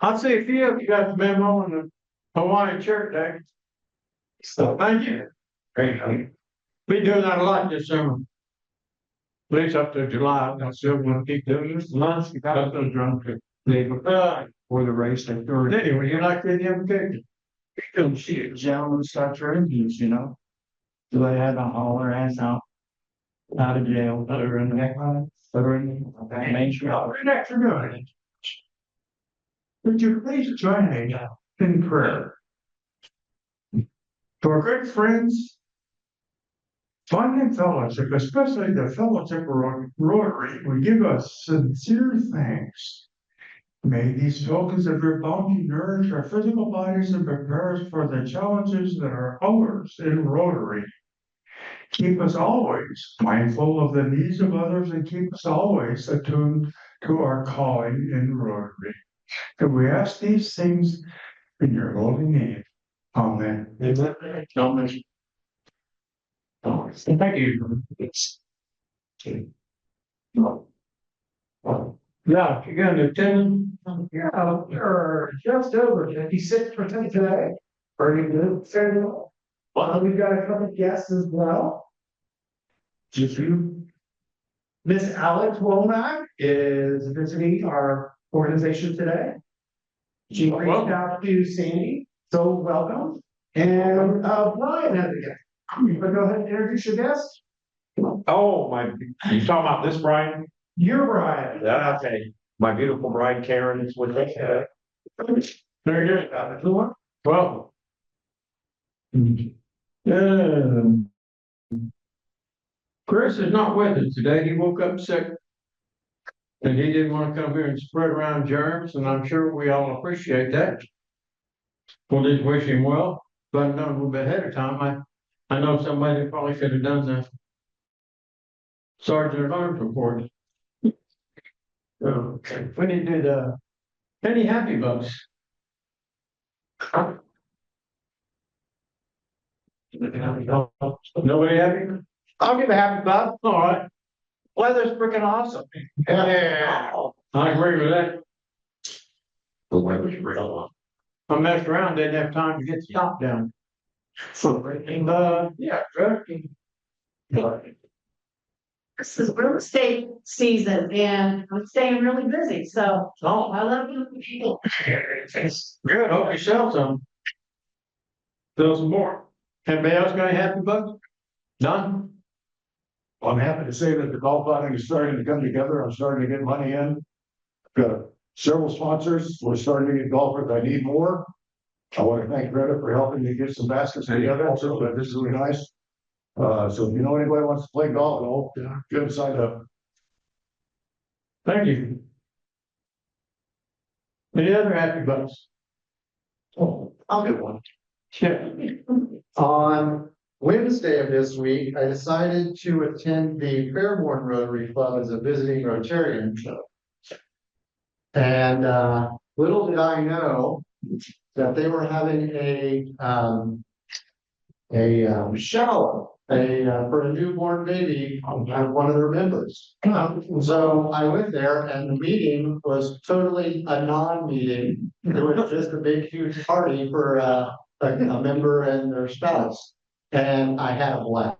I'll see if you got the memo on the Hawaiian shirt day. So thank you. Great. Be doing that a lot this summer. At least up to July. I'm still gonna keep doing this. Lunch, you got those drunk. For the race. Anyway, you're not getting the invitation. You don't see it. Gentlemen start their engines, you know. So they had to haul their ass out of jail. They're in the main street. Right after doing it. Would you please join me in prayer? To our good friends, finding fellowship, especially the fellowship Rotary, we give us sincere thanks. May these tokens of your bounty nourish our physical bodies and prepare us for the challenges that are ours in Rotary. Keep us always mindful of the needs of others and keep us always attuned to our calling in Rotary. And we ask these things in your holy name. Amen. Amen. Amen. Oh, thank you. Yeah, you're going to attend? Yeah, we're just over 56% today. Pretty good. Very well. Well, we've got a couple of guests as well. Just you. Miss Alex Womack is visiting our organization today. She reached out to Sandy, so welcome. And Brian has a guest. But go ahead and introduce your guest. Oh, you talking about this Brian? Your Brian. Yeah, okay. My beautiful bride Karen is with us. Very good. Well, Chris is not with us today. He woke up sick. And he didn't want to come here and spread around germs, and I'm sure we all appreciate that. We'll just wish him well. But known a little bit ahead of time. I know somebody probably should have done the sergeant at arms report. Okay. We need to do the Penny Happy Bucks. Nobody happy? I'll give a happy Bob. All right. Weather's freaking awesome. Yeah. I agree with that. The weather's real. I messed around, didn't have time to get the top down. Yeah, This is real estate season and I'm staying really busy, so oh, I love you people. good. Hope you sell some. Sell some more. Anybody else got any happy bugs? None? I'm happy to say that the golf outing is starting to come together. I'm starting to get money in. Got several sponsors. We're starting to get golfers. I need more. I want to thank Greta for helping me get some baskets together. Also, this is really nice. So if you know anybody who wants to play golf, get them signed up. Thank you. Any other happy bugs? Oh, I'll get one. Yeah. On Wednesday of this week, I decided to attend the Fairborn Rotary Club as a visiting Rotarian. And little did I know that they were having a shower for a newborn baby on one of their members. So I went there and the meeting was totally a non-meeting. It was just a big, huge party for a member and their spouse. And I had a blast.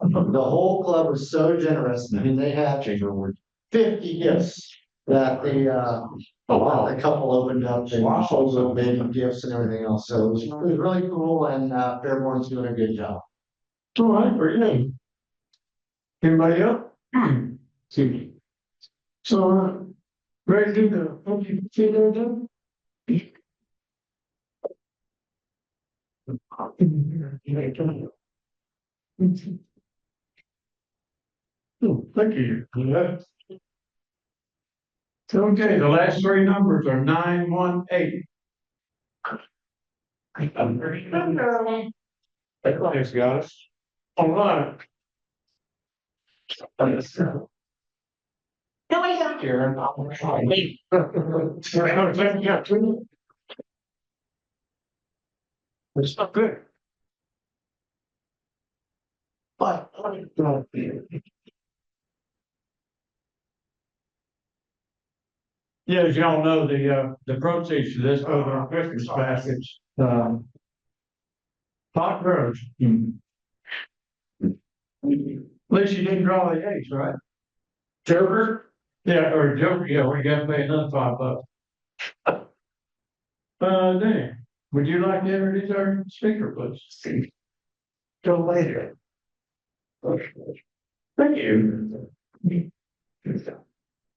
The whole club was so generous. I mean, they had 50 gifts that the couple opened up and sold them baby gifts and everything else. So it was really cool, and Fairborn's doing a good job. All right, very good. Anybody else? So, ready to do the, okay, see there, then? Oh, thank you. Yeah. Okay, the last three numbers are 918. Thanks, guys. All right. No, we have Karen. It's not good. But Yeah, as y'all know, the proceeds to this go to our Christmas baskets, hot grows. At least you didn't draw the eggs, right? Joker? Yeah, or Joker, yeah, we gotta pay another $5. Dan, would you like to introduce our speaker, please? Till later. Thank you.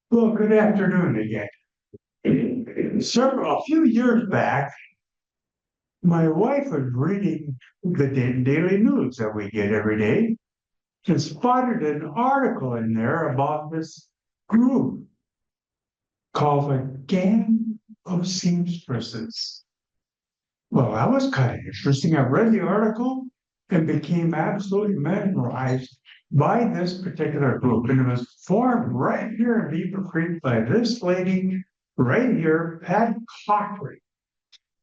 Well, good afternoon again. A few years back, my wife was reading the daily news that we get every day and spotted an article in there about this group called a Gang of Seamstresses. Well, that was kind of interesting. I read the article and became absolutely mesmerized by this particular group. And it was formed right here in Beavercreek by this lady right here, Pat Cochran.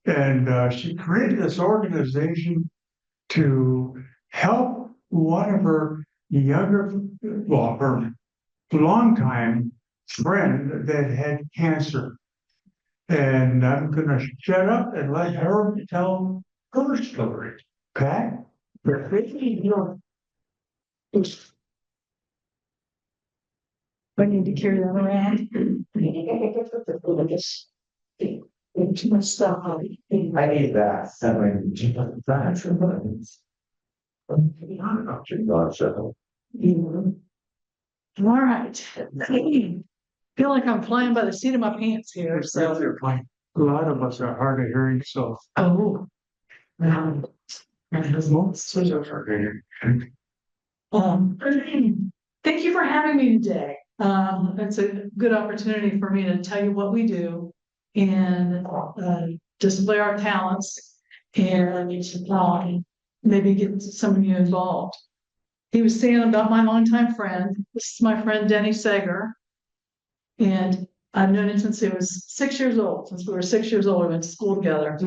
And she created this organization to help one of her her longtime friend that had cancer. And I'm gonna shut up and let her tell her story. Pat? I need to carry that around. Too much stuff. I need that. All right. Feel like I'm flying by the seat of my pants here, so. A lot of us are hard of hearing, so. Oh. Thank you for having me today. It's a good opportunity for me to tell you what we do and display our talents and maybe get some of you involved. He was saying about my longtime friend. This is my friend Denny Sager. And I've known him since he was 6 years old. Since we were 6 years old, we went to school together.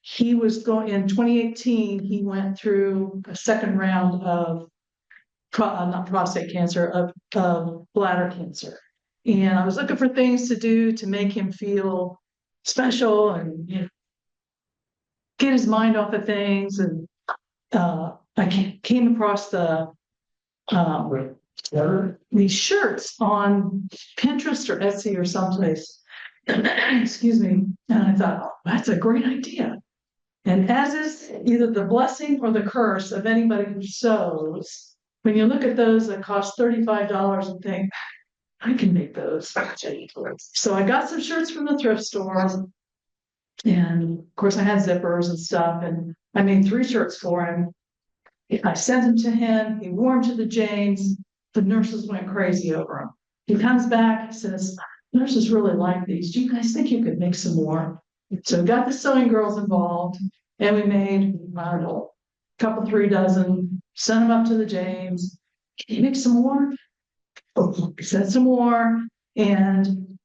He was going in 2018, he went through a second round of not prostate cancer, of bladder cancer. And I was looking for things to do to make him feel special and get his mind off of things. And I came across these shirts on Pinterest or Etsy or someplace. Excuse me. And I thought, oh, that's a great idea. And as is either the blessing or the curse of anybody who sews, when you look at those that cost $35 and think, I can make those. So I got some shirts from the thrift store. And of course I had zippers and stuff. And I made 3 shirts for him. I sent them to him. He wore them to the Janes. The nurses went crazy over them. He comes back, says, nurses really like these. Do you guys think you could make some more? So we got the sewing girls involved and we made, I don't know, a couple, 3 dozen, sent them up to the James. Can you make some more? Sent some more. And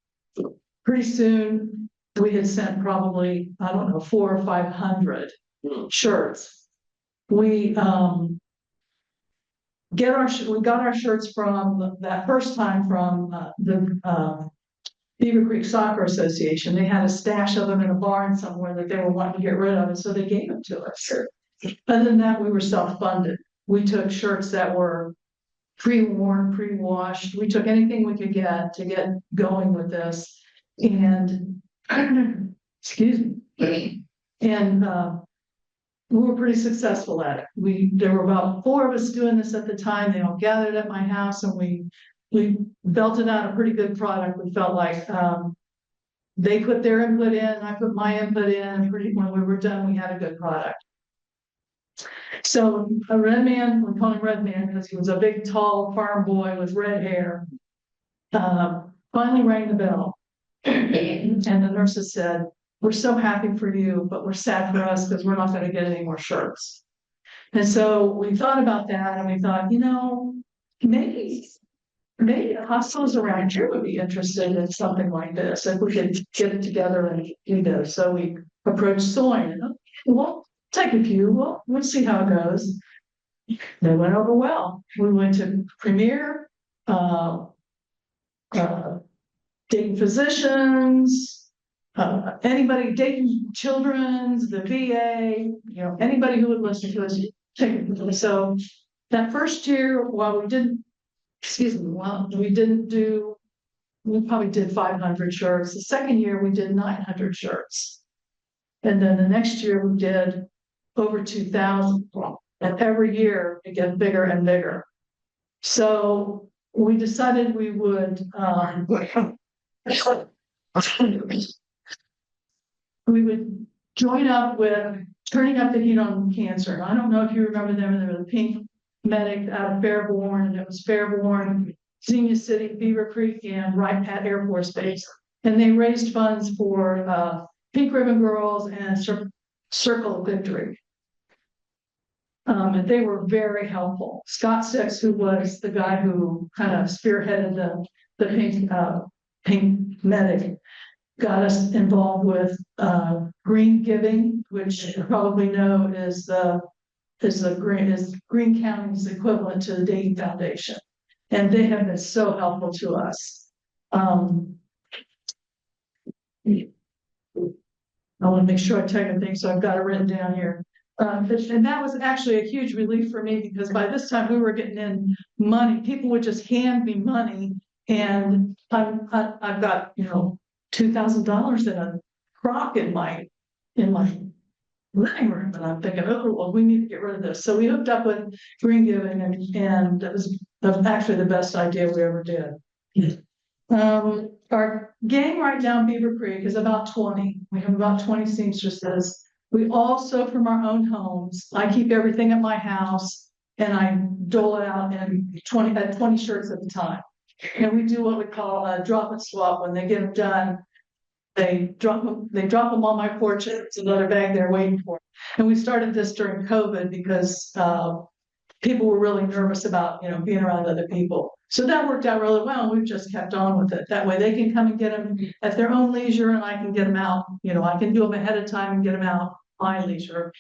pretty soon we had sent probably, I don't know, 400 or 500 shirts. We got our shirts from that first time from the Beavercreek Soccer Association. They had a stash of them in a barn somewhere that they were wanting to get rid of, and so they gave them to us. Other than that, we were self-funded. We took shirts that were pre-worn, pre-washed. We took anything we could get to get going with this. And excuse me. And we were pretty successful at it. There were about 4 of us doing this at the time. They all gathered at my house and we belted out a pretty good product. We felt like they put their input in, I put my input in, and when we were done, we had a good product. So a red man, we call him Red Man because he was a big, tall farm boy with red hair, finally rang the bell. And the nurses said, we're so happy for you, but we're sad for us because we're not going to get any more shirts. And so we thought about that and we thought, maybe the hospitals around here would be interested in something like this if we could get it together and do this. So we approached sewing. We'll take a few. We'll see how it goes. They went over well. We went to Premier, Dayton physicians, anybody, Dayton Children's, the VA, anybody who would listen to us. So that first year, while we didn't do, we probably did 500 shirts. The second year, we did 900 shirts. And then the next year, we did over 2,000. And every year, it gets bigger and bigger. So we decided we would, we would join up with Turning Up the Heat on Cancer. I don't know if you remember them, they were the pink medic out of Fairborn, and it was Fairborn, Xenia City, Beavercreek, and Wright Pat Air Force Base. And they raised funds for Pink Ribbon Girls and Circle of Victory. And they were very helpful. Scott Six, who was the guy who kind of spearheaded the pink medic, got us involved with Green Giving, which you probably know is Green County's equivalent to the Dayton Foundation. And they have been so helpful to us. I want to make sure I take everything, so I've got it written down here. And that was actually a huge relief for me, because by this time we were getting in money. People would just hand me money, and I've got $2,000 in a crock in my living room, and I'm thinking, oh well, we need to get rid of this. So we hooked up with Green Giving, and it was actually the best idea we ever did. Our gang right now in Beavercreek is about 20. We have about 20 seamstresses. We also, from our own homes, I keep everything at my house, and I dole it out in 20 shirts at a time. And we do what we call a drop and swap. When they get them done, they drop them on my porch. It's another bag they're waiting for. And we started this during COVID because people were really nervous about being around other people. So that worked out really well. We've just kept on with it. That way they can come and get them at their own leisure, and I can get them out. I can do them ahead of time and get them out my leisure.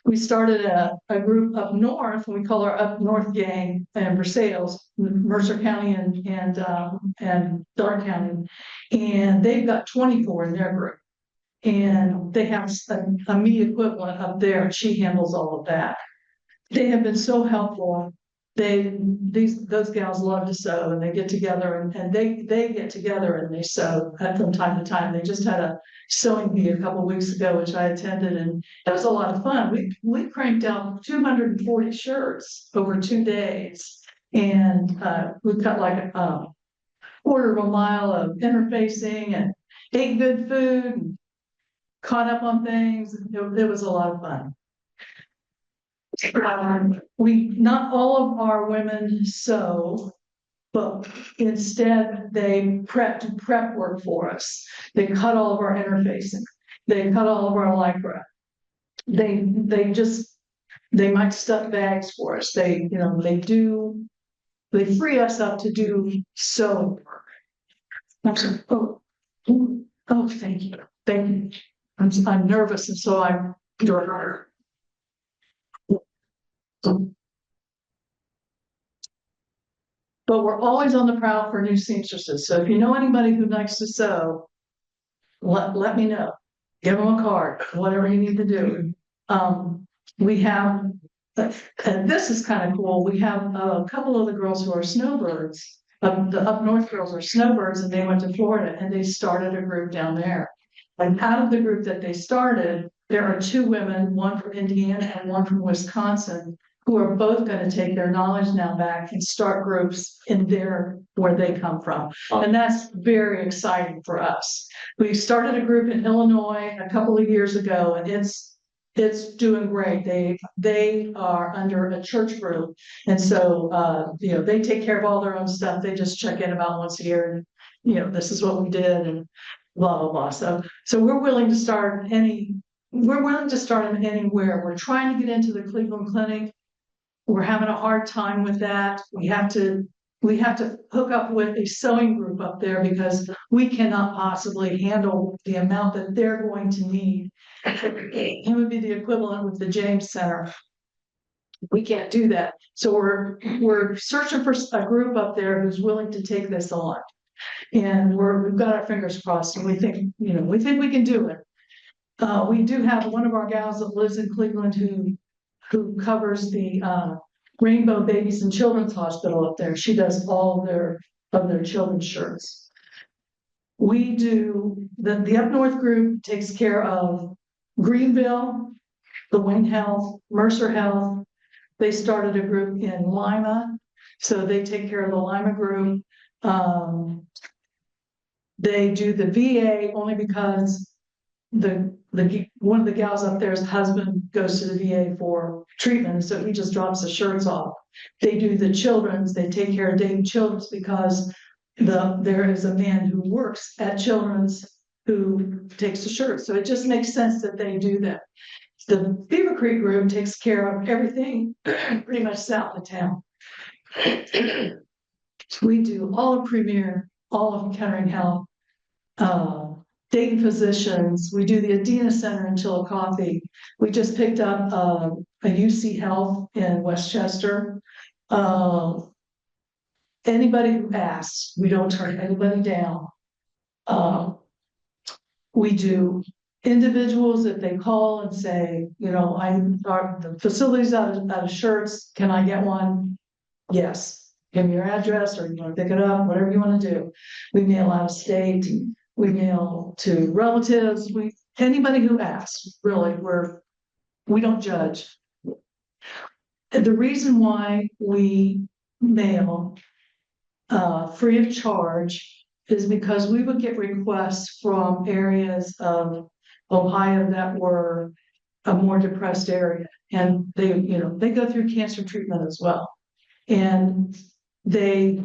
We started a group up north, we call our Up North Gang, and Versailles, Mercer County and Dark County, and they've got 24 in their group, and they have a me equivalent up there, and she handles all of that. They have been so helpful. Those gals love to sew, and they get together and they get together and they sew from time to time. They just had a sewing bee a couple of weeks ago, which I attended, and it was a lot of fun. We cranked out 240 shirts over 2 days, and we cut like a quarter of a mile of interfacing and ate good food and caught up on things. It was a lot of fun. Not all of our women sew, but instead they do prep work for us. They cut all of our interfacing. They cut all of our lycra. They might stuff bags for us. They free us up to do sewing work. Oh, thank you. I'm nervous, and so I'm doing harder. But we're always on the prowl for new seamstresses. So if you know anybody who likes to sew, let me know. Give them a card, whatever you need to do. We have, and this is kind of cool. We have a couple of the girls who are snowbirds. The Up North girls are snowbirds, and they went to Florida, and they started a group down there. And out of the group that they started, there are 2 women, one from Indiana and one from Wisconsin, who are both going to take their knowledge now back and start groups in where they come from. And that's very exciting for us. We started a group in Illinois a couple of years ago, and it's doing great. They are under a church group. And so, they take care of all their own stuff. They just check in about once a year and, this is what we did and blah, blah, blah. So we're willing to start them anywhere. We're trying to get into the Cleveland Clinic. We're having a hard time with that. We have to hook up with a sewing group up there because we cannot possibly handle the amount that they're going to need. It would be the equivalent with the James Center. We can't do that. So we're searching for a group up there who's willing to take this on. And we've got our fingers crossed and we think we can do it. We do have one of our gals that lives in Cleveland who covers the Rainbow Babies and Children's Hospital up there. She does all of their children's shirts. We do, the Up North group takes care of Greenville, the Wayne Health, Mercer Health. They started a group in Lima, so they take care of the Lima group. They do the VA only because one of the gals up there's husband goes to the VA for treatment, so he just drops the shirts off. They do the children's, they take care of Dayton Children's because there is a man who works at Children's who takes the shirts. So it just makes sense that they do that. The Beavercreek group takes care of everything pretty much south of town. We do all of Premier, all of Kettering Health, Dayton Physicians. We do the Adena Center in Chillicothe. We just picked up a UC Health in Westchester. Anybody who asks, we don't turn anybody down. We do individuals if they call and say, the facility's out of shirts, can I get one? Yes. Give me your address, or you want to pick it up, whatever you want to do. We mail out of state, we mail to relatives, anybody who asks, really, we don't judge. And the reason why we mail free of charge is because we would get requests from areas of Ohio that were a more depressed area, and they go through cancer treatment as well, and they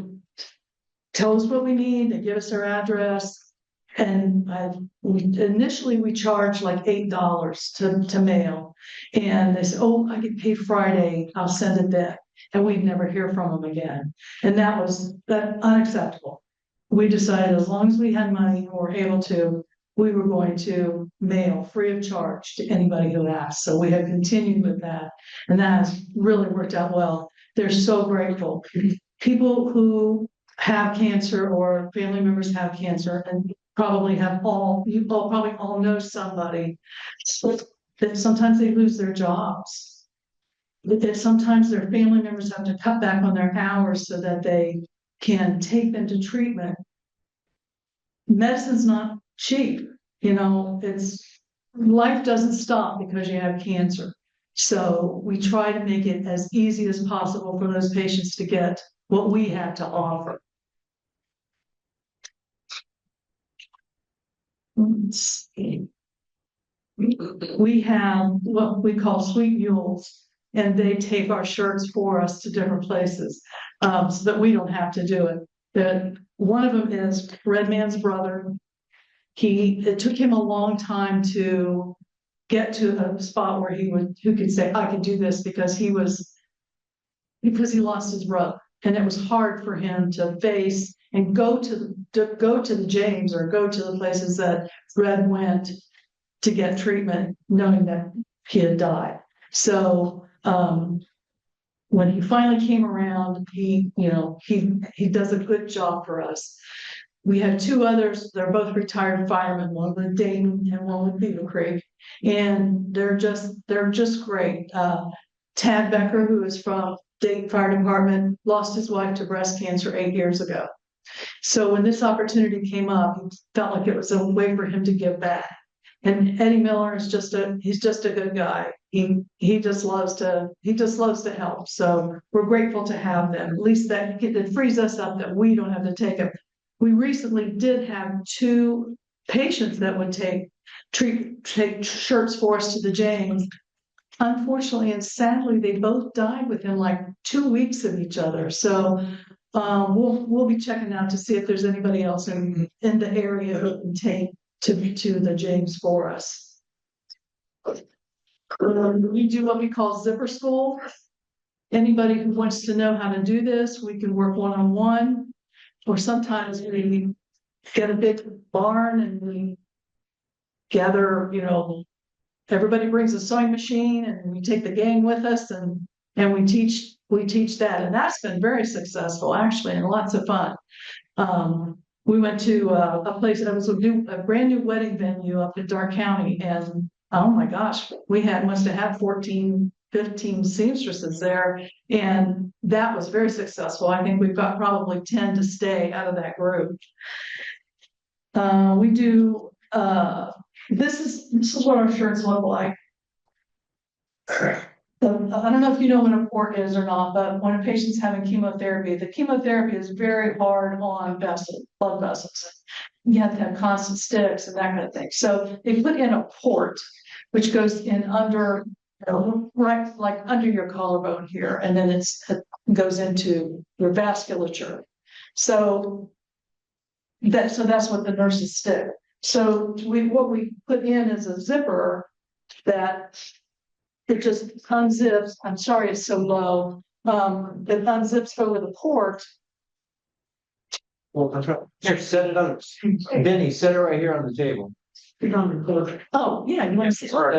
tell us what we need, they give us their address, and initially we charge like $8 to mail, and they say, oh, I get paid Friday, I'll send it then, and we'd never hear from them again, and that was unacceptable. We decided as long as we had money and were able to, we were going to mail free of charge to anybody who asked. So we have continued with that, and that has really worked out well. They're so grateful. People who have cancer or family members have cancer, and probably you probably all know somebody that sometimes they lose their jobs. That sometimes their family members have to cut back on their hours so that they can take them to treatment. Medicine's not cheap, life doesn't stop because you have cancer. So we try to make it as easy as possible for those patients to get what we have to offer. Let's see. We have what we call sweet mules, and they take our shirts for us to different places, so that we don't have to do it. One of them is Red Man's brother. It took him a long time to get to a spot where who could say, I can do this, because he lost his brother. And it was hard for him to face and go to the James or go to the places that Red went to get treatment, knowing that he had died. So when he finally came around, he does a good job for us. We have two others. They're both retired firemen, one with Dayton and one with Beavercreek, and they're just great. Tad Becker, who is from Dayton Fire Department, lost his wife to breast cancer 8 years ago. So when this opportunity came up, he felt like it was a way for him to give back. And Eddie Miller is he's just a good guy. He just loves to help. So we're grateful to have them. At least that frees us up that we don't have to take them. We recently did have 2 patients that would take shirts for us to the James. Unfortunately and sadly, they both died within like 2 weeks of each other. So we'll be checking out to see if there's anybody else in the area who can take to the James for us. We do what we call zipper school. Anybody who wants to know how to do this, we can work one-on-one, or sometimes we get a big barn and we gather, everybody brings a sewing machine and we take the gang with us and we teach that. And that's been very successful actually, and lots of fun. we went to a place that was a brand new wedding venue up in Dark County, and oh my gosh, must have had 14, 15 seamstresses there, and that was very successful. I think we've got probably 10 to stay out of that group. We do this is what our shirts look like. I don't know if you know what a port is or not, but when a patient's having chemotherapy, the chemotherapy is very hard on blood vessels. You have to have constant sticks and that kind of thing. So they put in a port, which goes in under, right, like under your collarbone here, and then it goes into your vasculature. So that's what the nurses stick. So what we put in is a zipper that it just unzips. I'm sorry it's so low. It unzips over the port. Well, that's right. Here, set it on, Benny, set it right here on the table. Oh, yeah, you want to see? Sorry.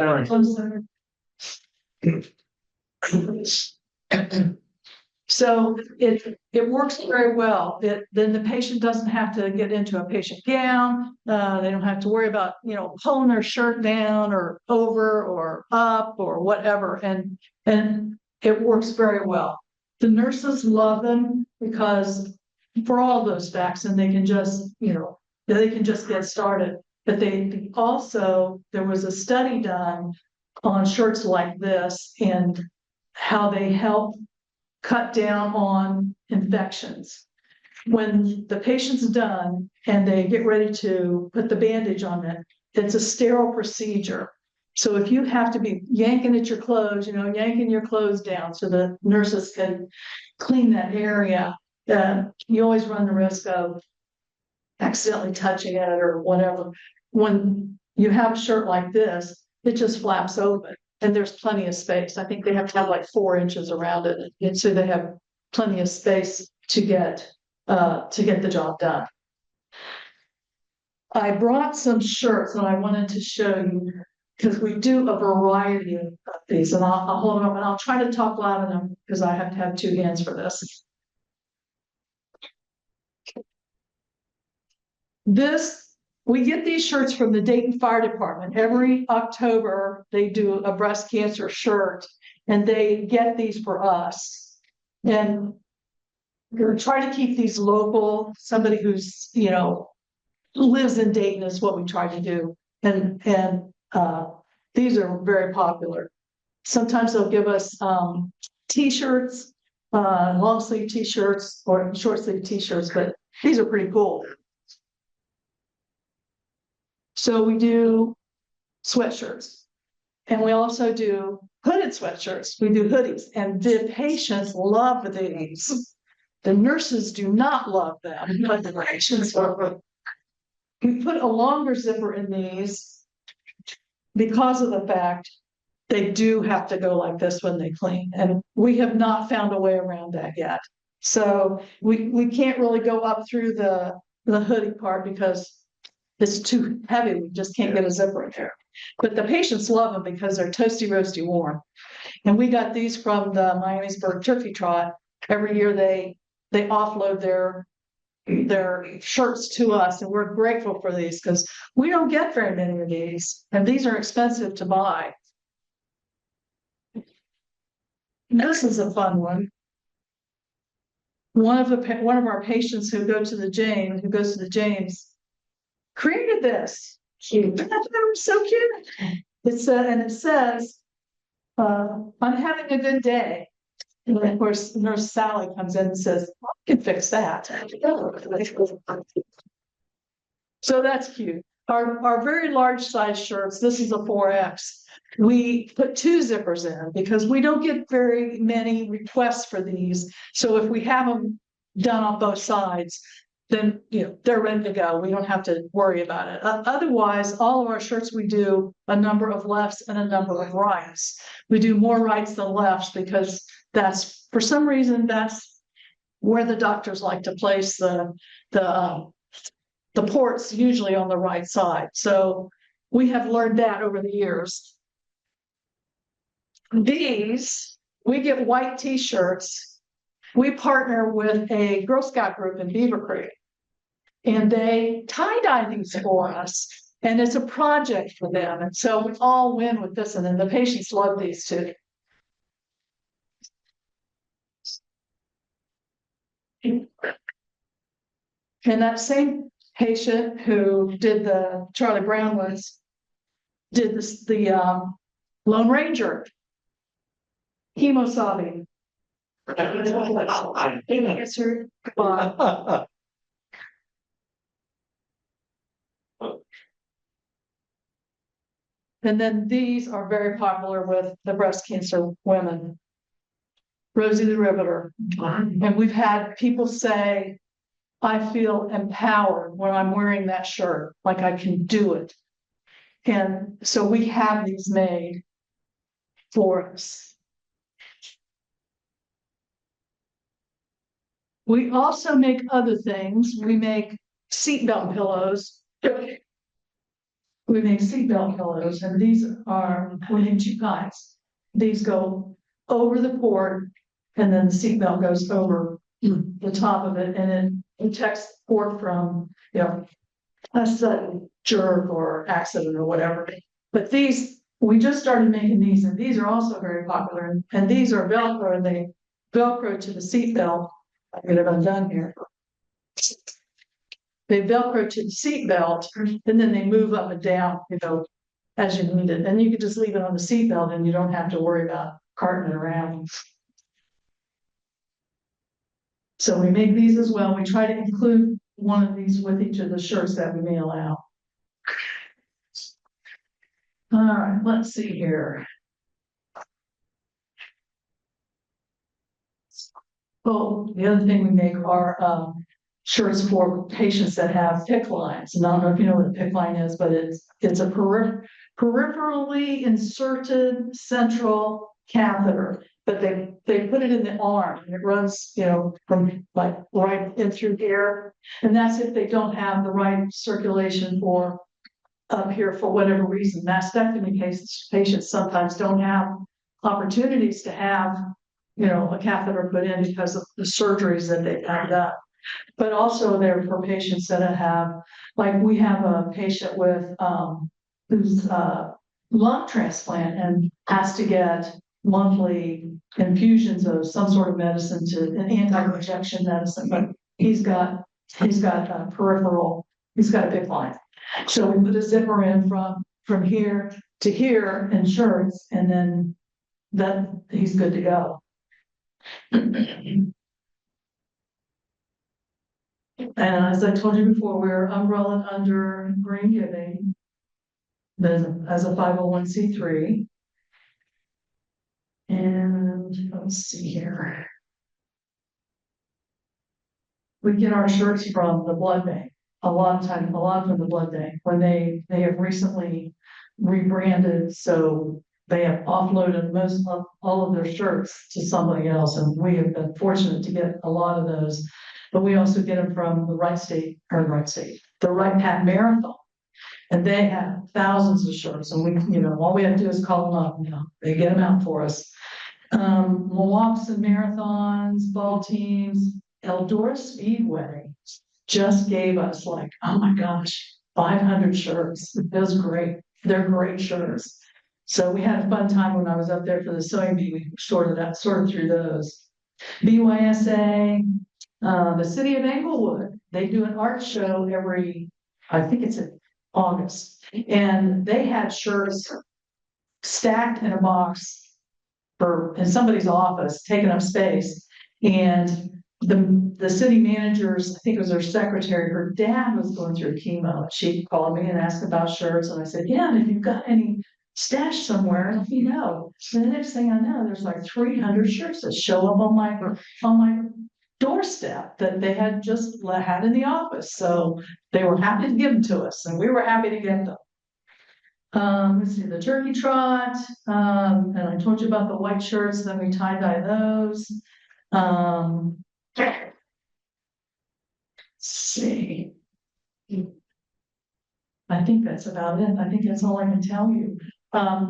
So it works very well. Then the patient doesn't have to get into a patient gown. They don't have to worry about, pulling their shirt down or over or up or whatever. And it works very well. The nurses love them because for all those facts, and they can just, they can just get started. But they also, there was a study done on shirts like this and how they help cut down on infections. When the patient's done and they get ready to put the bandage on it, it's a sterile procedure. So if you have to be yanking at your clothes, yanking your clothes down so the nurses can clean that area, you always run the risk of accidentally touching it or whatever. When you have a shirt like this, it just flaps open. And there's plenty of space. I think they have to have like 4 inches around it. And so they have plenty of space to get the job done. I brought some shirts and I wanted to show you because we do a variety of these, and I'll hold them up and I'll try to talk loud enough because I have to have 2 hands for this. We get these shirts from the Dayton Fire Department. Every October, they do a breast cancer shirt, and they get these for us. And we're trying to keep these local. Somebody who's, lives in Dayton is what we try to do. And these are very popular. Sometimes they'll give us T-shirts, long sleeve T-shirts or short sleeve T-shirts, but these are pretty cool. So we do sweatshirts, and we also do hooded sweatshirts. We do hoodies, and the patients love these. The nurses do not love them, but the patients love them. We put a longer zipper in these because of the fact they do have to go like this when they clean, and we have not found a way around that yet. So we can't really go up through the hoodie part because it's too heavy. We just can't get a zipper in there. But the patients love them because they're toasty, roasty, warm. And we got these from the Miamisburg Turkey Trot. Every year they offload their shirts to us, and we're grateful for these because we don't get very many of these, and these are expensive to buy. This is a fun one. One of our patients who goes to the James, created this. Cute. That was so cute. It says, I'm having a good day. And then, of course, Nurse Sally comes in and says, I can fix that. So that's cute. Our very large size shirts, this is a 4X. We put 2 zippers in because we don't get very many requests for these. So if we have them done on both sides, then they're ready to go. We don't have to worry about it. Otherwise, all of our shirts, we do a number of lefts and a number of rights. We do more rights than lefts because that's, for some reason, that's where the doctors like to place the ports, usually on the right side. So we have learned that over the years. These, we get white T-shirts. We partner with a Girl Scout group in Beavercreek. And they tie-dye these for us. And it's a project for them. And so we all win with this. And then the patients love these too. And that same patient who did the Charlie Brown did this, the Lone Ranger hemosobbing. Answered by and then these are very popular with the breast cancer women. Rosie the Riveter. And we've had people say, I feel empowered when I'm wearing that shirt, like I can do it. And so we have these made for us. We also make other things. We make seatbelt pillows. We make seatbelt pillows, and these are, we need you guys. These go over the port, and then the seatbelt goes over the top of it, and it protects the port from, you know, a sudden jerk or accident or whatever. But these, we just started making these, and these are also very popular. And these are Velcro, and they Velcro to the seatbelt. I'll get it undone here. They Velcro to the seatbelt, and then they move up and down, you know, as you need it. And you can just leave it on the seatbelt, and you don't have to worry about carting it around. So we make these as well. We try to include one of these with each of the shirts that we mail out. All right, let's see here. Oh, the other thing we make are shirts for patients that have PICC lines. And I don't know if you know what a PICC line is, but it's a peripherally inserted central catheter. But they put it in the arm, and it runs, you know, from like right in through here. And that's if they don't have the right circulation for up here for whatever reason. Mastectomy cases, patients sometimes don't have opportunities to have, you know, a catheter put in because of the surgeries that they've had done. But also they're for patients that have, like we have a patient with who's lung transplant and has to get monthly infusions of some sort of medicine, to an anti-rejection medicine, but he's got a peripheral, he's got a big line. So we put a zipper in from here to here in shirts, and then he's good to go. And as I told you before, we're umbrella under Green Giving as a 501c3. And let's see here. We get our shirts from the blood bank. A lot from the blood bank, when they have recently rebranded, so they have offloaded all of their shirts to somebody else, and we have been fortunate to get a lot of those. But we also get them from the the Right Path Marathon, and they have thousands of shirts, and we, you know, all we have to do is call them up, you know, they get them out for us. Milwaukee marathons, ball teams, Eldora Speedway just gave us like, oh my gosh, 500 shirts. It was great. They're great shirts. So we had a fun time when I was up there for the sewing bee. We sorted through those. BYSA, the city of Englewood, they do an art show I think it's in August. And they had shirts stacked in a box in somebody's office, taking up space. And the city managers, I think it was her secretary, her dad was going through chemo. She called me and asked about shirts, and I said, yeah, and if you've got any stashed somewhere, let me know. So the next thing I know, there's like 300 shirts that show up on my doorstep that they had just had in the office. So they were happy to give them to us, and we were happy to get them. Let's see, the turkey trot, and I told you about the white shirts, then we tie-dye those. Let's see. I think that's about it. I think that's all I can tell you.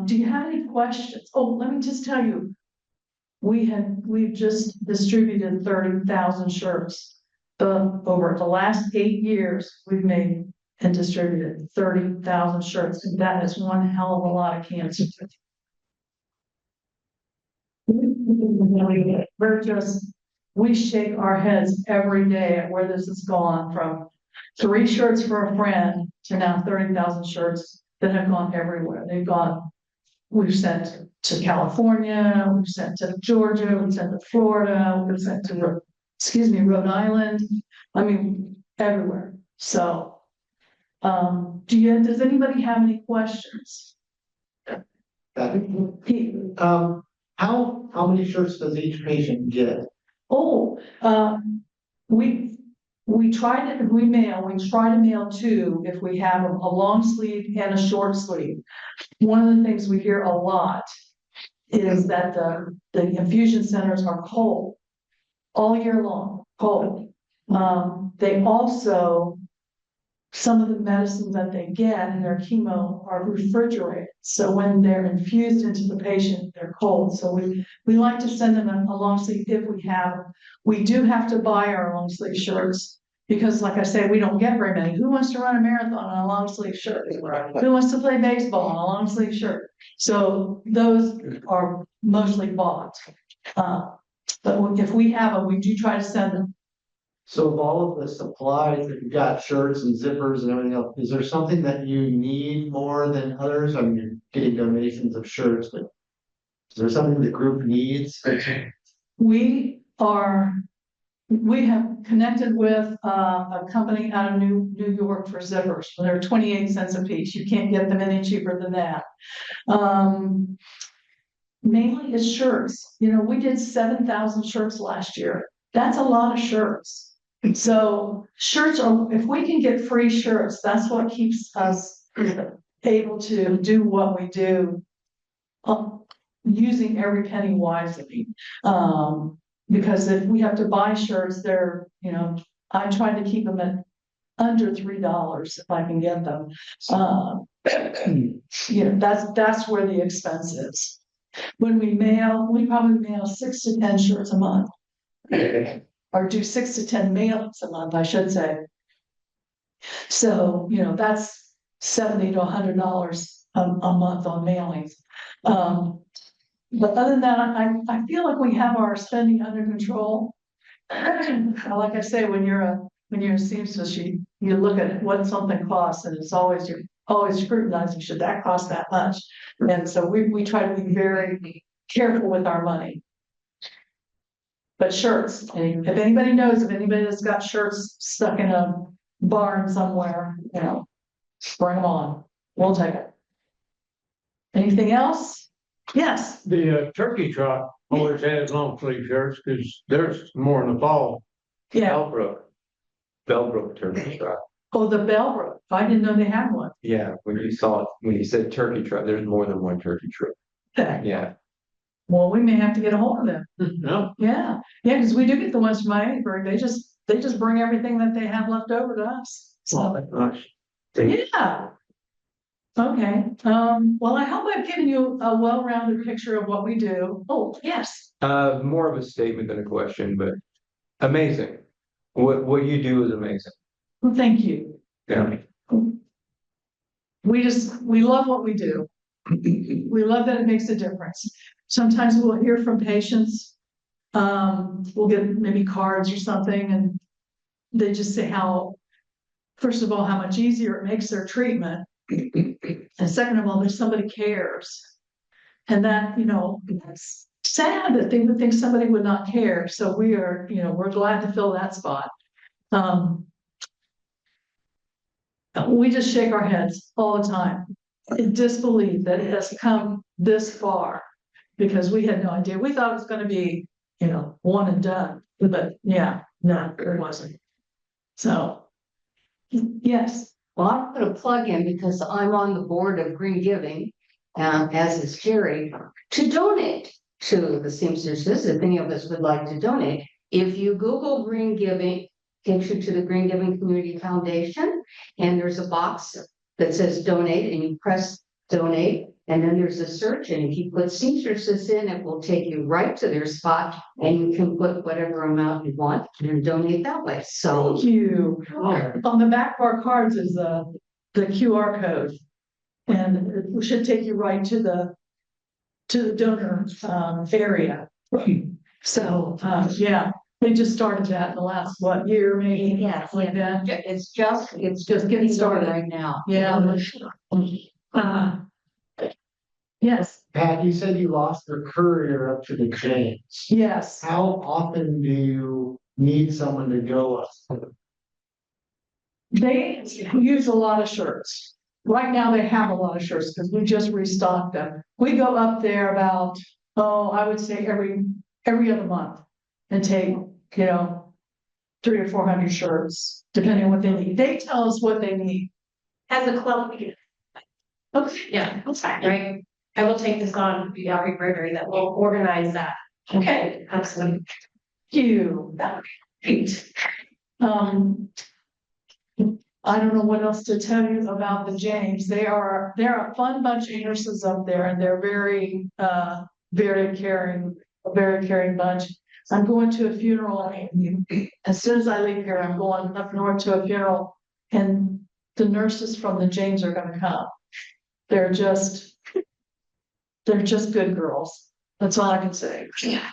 Do you have any questions? Oh, let me just tell you, we've just distributed 30,000 shirts. over the last 8 years, we've made and distributed 30,000 shirts, and that is one hell of a lot of cancer. We shake our heads every day at where this has gone from 3 shirts for a friend to now 30,000 shirts that have gone everywhere. We've sent to California, we've sent to Georgia, we've sent to Florida, we've sent to, Rhode Island. I mean, everywhere. So, does anybody have any questions? How many shirts does each patient get? Oh, we try to mail 2 if we have a long sleeve and a short sleeve. One of the things we hear a lot is that the infusion centers are cold all year long, cold. They also, some of the medicines that they get in their chemo are refrigerated. So when they're infused into the patient, they're cold. So we like to send them a long sleeve if we have them. We do have to buy our long sleeve shirts because, like I say, we don't get very many. Who wants to run a marathon in a long sleeve shirt? Who wants to play baseball in a long sleeve shirt? So those are mostly bought. But if we have them, we do try to send them. So of all of the supplies that you've got, shirts and zippers and everything else, is there something that you need more than others? I mean, you're getting donations of shirts, but is there something the group needs? We have connected with a company out of New York for zippers. They're 28 cents a piece. You can't get them any cheaper than that. Mainly it's shirts. We did 7,000 shirts last year. That's a lot of shirts. So shirts if we can get free shirts, that's what keeps us able to do what we do, using every penny wisely. Because if we have to buy shirts, I try to keep them at under $3 if I can get them. That's where the expense is. When we probably mail 6 to 10 shirts a month. Or do 6 to 10 mailings a month, I should say. So, that's $70 to $100 a month on mailings. But other than that, I feel like we have our spending under control. Like I say, when you're a seamstress, you look at what something costs, and you're always scrutinizing, should that cost that much? And so we try to be very careful with our money. But shirts, if anybody knows of anybody that's got shirts stuck in a barn somewhere, bring them on. We'll take it. Anything else? Yes. The turkey trot always has long sleeve shirts because there's more in the fall. Yeah. Bellbrook turkey trot. Oh, the Bellbrook. I didn't know they had one. Yeah, when you said turkey trot, there's more than one turkey trot. Okay. Yeah. Well, we may have to get a hold of them. No, Yeah, because we do get the ones from Beavercreek. They just bring everything that they have left over to us. So Gosh. yeah. Okay. Well, I hope I've given you a well-rounded picture of what we do. Oh, yes. More of a statement than a question, but amazing. What you do is amazing. Well, thank you. Yeah. We love what we do. We love that it makes a difference. Sometimes we'll hear from patients. We'll get maybe cards or something, and they just say first of all, how much easier it makes their treatment. And second of all, that somebody cares. And that, it's sad that they would think somebody would not care. So we're glad to fill that spot. We just shake our heads all the time in disbelief that it has come this far, because we had no idea. We thought it was going to be, one and done, but yeah, no, it wasn't. So, yes. Well, I'm going to plug in because I'm on the board of Green Giving, as is Jerry, to donate to the seamstresses. If any of us would like to donate, if you Google Green Giving, takes you to the Green Giving Community Foundation, and there's a box that says donate, and you press donate. And then there's a search, and if you put seamstresses in, it will take you right to their spot, and you can put whatever amount you want and donate that way. So Thank you. On the back of our cards is the QR code. And it should take you right to the donor area. So yeah, they just started that in the last year maybe. yes, Like that. it's just getting started right now. Yeah. Yes, Pat, you said you lost the courier up to the James. yes. How often do you need someone to go up? They use a lot of shirts. Right now, they have a lot of shirts because we just restocked them. We go up there about, I would say every other month and take, 300 or 400 shirts, depending on what they need. They tell us what they need. As a club, we Okay. yeah, that's fine, right? I will take this on, the Beavercreek Rotary that will organize that. Okay, excellent. Thank you. That would be great. I don't know what else to tell you about the James. They're a fun bunch of nurses up there, and they're very caring, a very caring bunch. I'm going to a funeral. As soon as I leave here, I'm going up north to a funeral, and the nurses from the James are going to come. They're just good girls. That's all I can say. Yeah.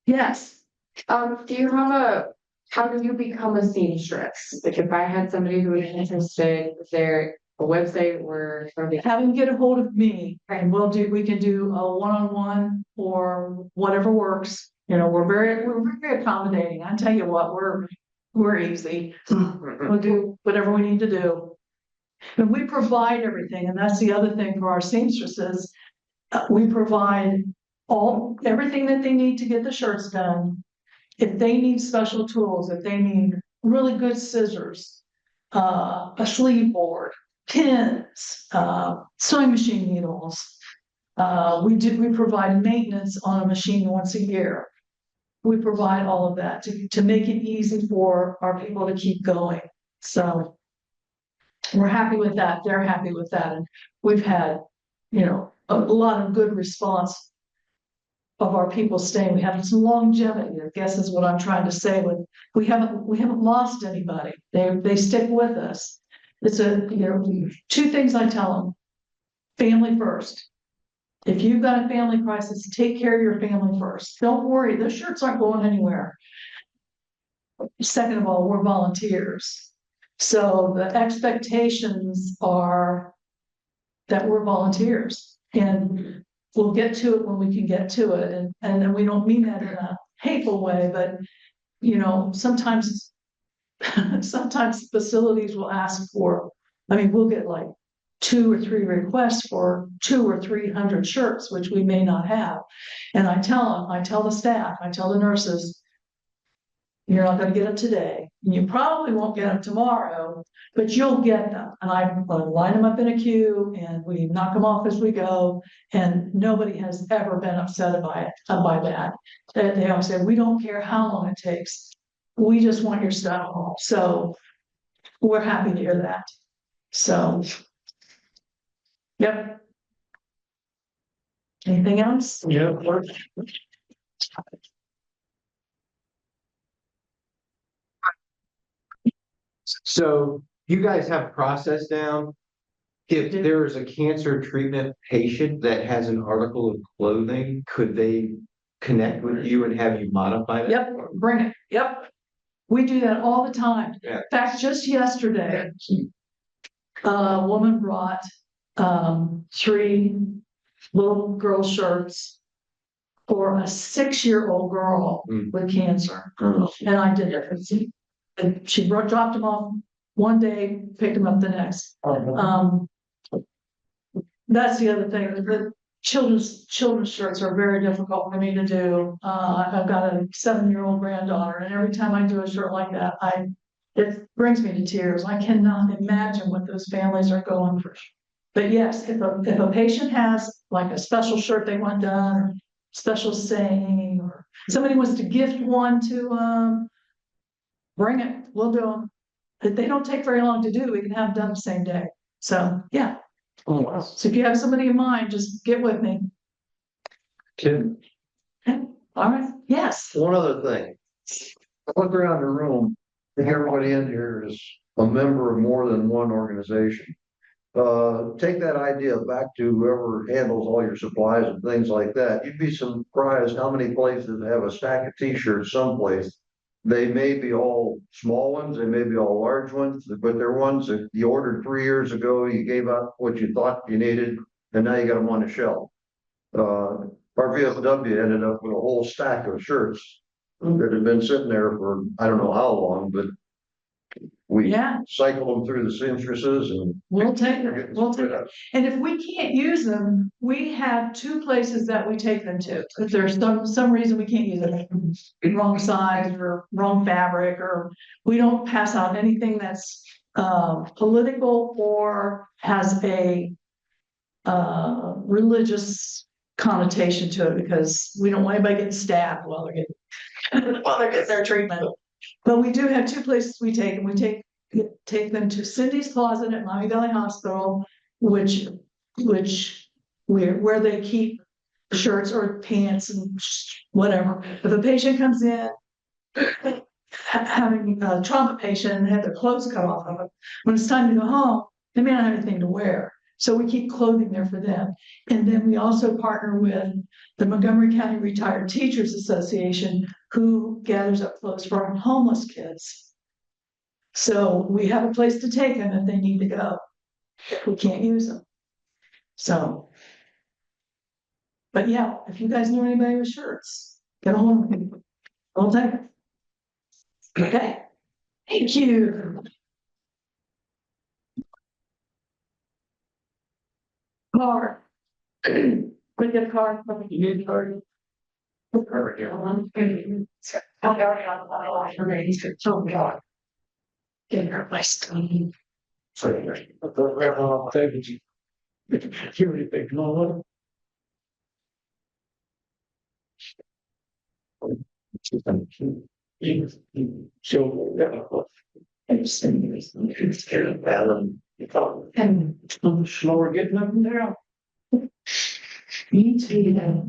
Yes. Do you have how do you become a seamstress? Like if I had somebody who was interested, is there a website where somebody? Have them get a hold of me and we can do a one-on-one or whatever works. We're very accommodating. I tell you what, we're easy. We'll do whatever we need to do. And we provide everything. And that's the other thing for our seamstresses. We provide everything that they need to get the shirts done. If they need special tools, if they need really good scissors, a sleeve board, pins, sewing machine needles. We provide maintenance on a machine once a year. We provide all of that to make it easy for our people to keep going. So we're happy with that. They're happy with that. And we've had, a lot of good response of our people staying. We have some longevity, I guess is what I'm trying to say. When we haven't lost anybody. They stick with us. It's two things I tell them. Family first. If you've got a family crisis, take care of your family first. Don't worry, those shirts aren't going anywhere. Second of all, we're volunteers. So the expectations are that we're volunteers, and we'll get to it when we can get to it. And then we don't mean that in a hateful way, but sometimes facilities will ask for, we'll get like 2 or 3 requests for 200 or 300 shirts, which we may not have. And I tell the staff, I tell the nurses, you're not going to get them today. And you probably won't get them tomorrow, but you'll get them. And I line them up in a queue and we knock them off as we go. And nobody has ever been upset by that. They always say, we don't care how long it takes. We just want your stuff. So we're happy to hear that. So, yep. Anything else? Yeah. So you guys have process down. If there is a cancer treatment patient that has an article of clothing, could they connect with you and have you modify that? Yep, bring it. Yep. We do that all the time. Yeah. In fact, just yesterday, a woman brought 3 little girl shirts for a 6-year-old girl with cancer. And I did it. And she dropped them off one day, picked them up the next. That's the other thing. The children's shirts are very difficult for me to do. I've got a 7-year-old granddaughter, and every time I do a shirt like that, it brings me to tears. I cannot imagine what those families are going through. But yes, if a patient has like a special shirt they want done, or special saying, or somebody wants to gift one to bring it, we'll do them. They don't take very long to do. We can have them done the same day. So yeah, Oh, wow. So if you have somebody in mind, just get with me. Kim, Okay, all right, yes. One other thing. I look around the room, I think everybody in here is a member of more than one organization. Take that idea back to whoever handles all your supplies and things like that. You'd be surprised how many places have a stack of t-shirts someplace. They may be all small ones, they may be all large ones, but they're ones that you ordered 3 years ago, you gave up what you thought you needed, and now you got them on the shelf. Our VFW ended up with a whole stack of shirts that had been sitting there for, I don't know how long, but we Yeah, cycled them through the seamstresses and. we'll take it, we'll take it. And if we can't use them, we have 2 places that we take them to. If there's some reason we can't use them, wrong size or wrong fabric, or we don't pass out anything that's political or has a religious connotation to it, because we don't want anybody getting stabbed while they're getting their treatment. But we do have 2 places we take them. We take them to Cindy's Closet at Miami Valley Hospital, which where they keep shirts or pants and whatever. If a patient comes in having a trauma patient and had their clothes cut off of them, when it's time to go home, they may not have anything to wear. So we keep clothing there for them. And then we also partner with the Montgomery County Retired Teachers Association, who gathers up clothes for our homeless kids. So we have a place to take them if they need to go, if we can't use them. So, but yeah, if you guys know anybody with shirts, get a hold of me. I'll take it. Okay, thank you. Car. We get a car. You need a car. Getting her my stuff. And I'm slower getting up and down. Me too.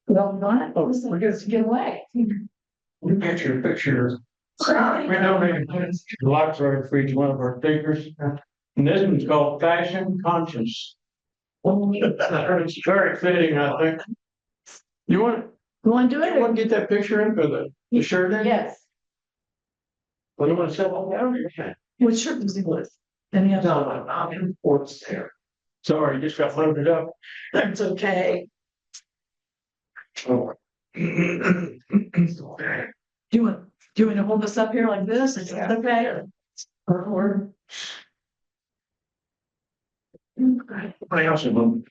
Well, not, we're going to get away. We get your pictures. We donated lots right for each one of our speakers. And this one's called Fashion Conscious. It's very fitting, I think. You want to do to get that picture in for the shirt in? Yes. What do you want to set on down? What shirt was he with? Any other? No, I'm in ports there. Sorry, just got loaded up. That's okay. Oh. Do you want me to hold this up here like this? Is that okay? Or? I also love.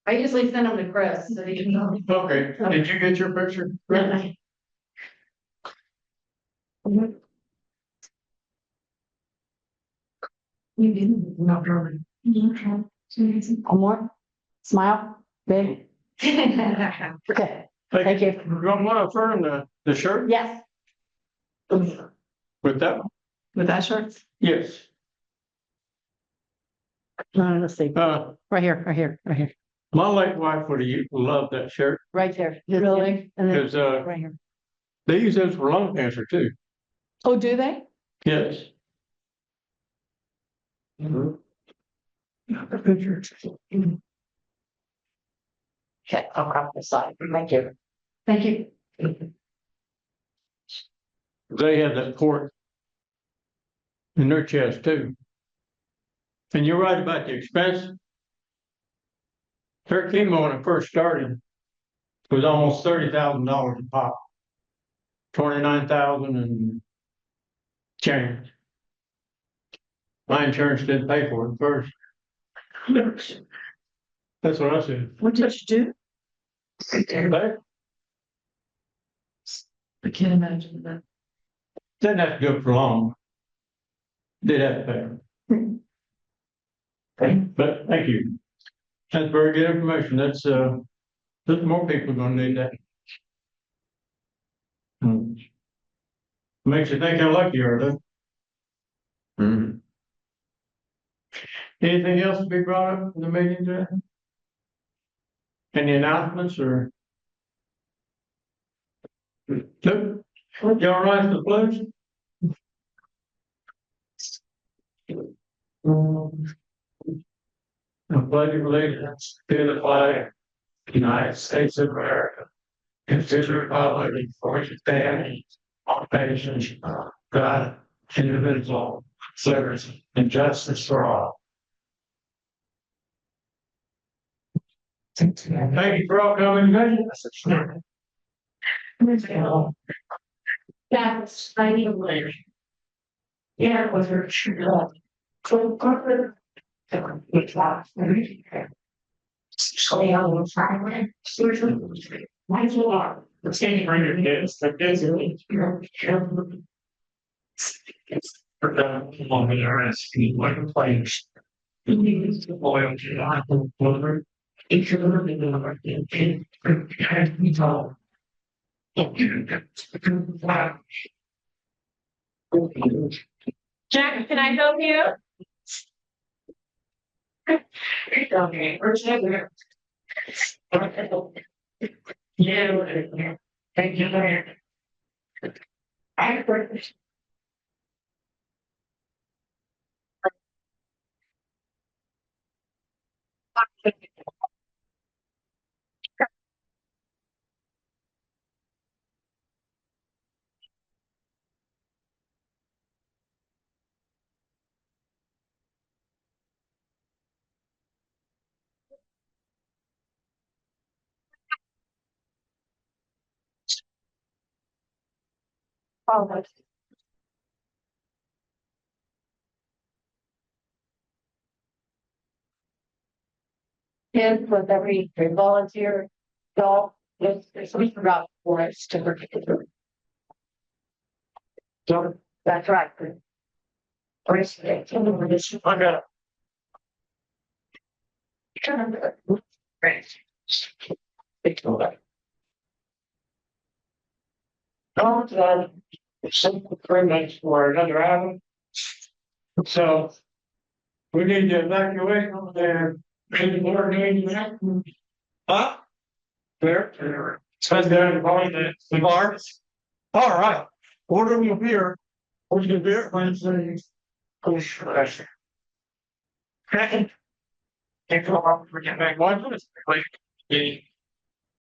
I usually send them to Chris, so they can know. Okay, did you get your picture? You didn't, not really. One more, smile, big. Okay, Thank you. You want to affirm the shirt yes. with that one? With that shirt? Yes. Let's see, right here. My late wife would have loved that shirt Right there. Really? And then because right here. they use those for lung cancer too. Oh, do they? Yes. The picture. Okay, I'll crop this side. Thank you. Thank you. They have that port in their chest too. And you're right about the expense. Her chemo when it first started was almost $30,000 a pop. 29,000 and change. My insurance didn't pay for it first. That's what I said. What did you do? But I can't imagine that. didn't have to go for long. Did have to pay. But thank you. That's very good information. That's more people are gonna need that. Makes you think how lucky you are, though. Mhm. Anything else to be brought up in the meeting today? Any announcements or? Nope. Y'all rise to the pledge? I pledge allegiance to the flag of the United States of America and to the republic for which it stands, one nation, God, indivisible, service, and justice for all. Thank you for all coming. That's, I need a later. Yeah, it was her. So, corporate. Which was. So, yeah, we'll try. Seriously. Why so long? It's getting rid of kids, the kids are. For the long interesting, like a place. Oil to the over. If you're living in a has to be told. Jack, can I help you? Okay, where's that? Yeah. Thank you. I apologize. And with every volunteer, dog, there's we forgot for us to work. So that's right. First, I got. Great. Oh, then, simple permits for another item. So. We need to evacuate over there. Maybe more than that. Huh? There. Says there in the bar. All right. Order me a beer. Order me a beer. Wednesday. Oh, sure. Second. Take off. We're getting back. 1 minute. Wait.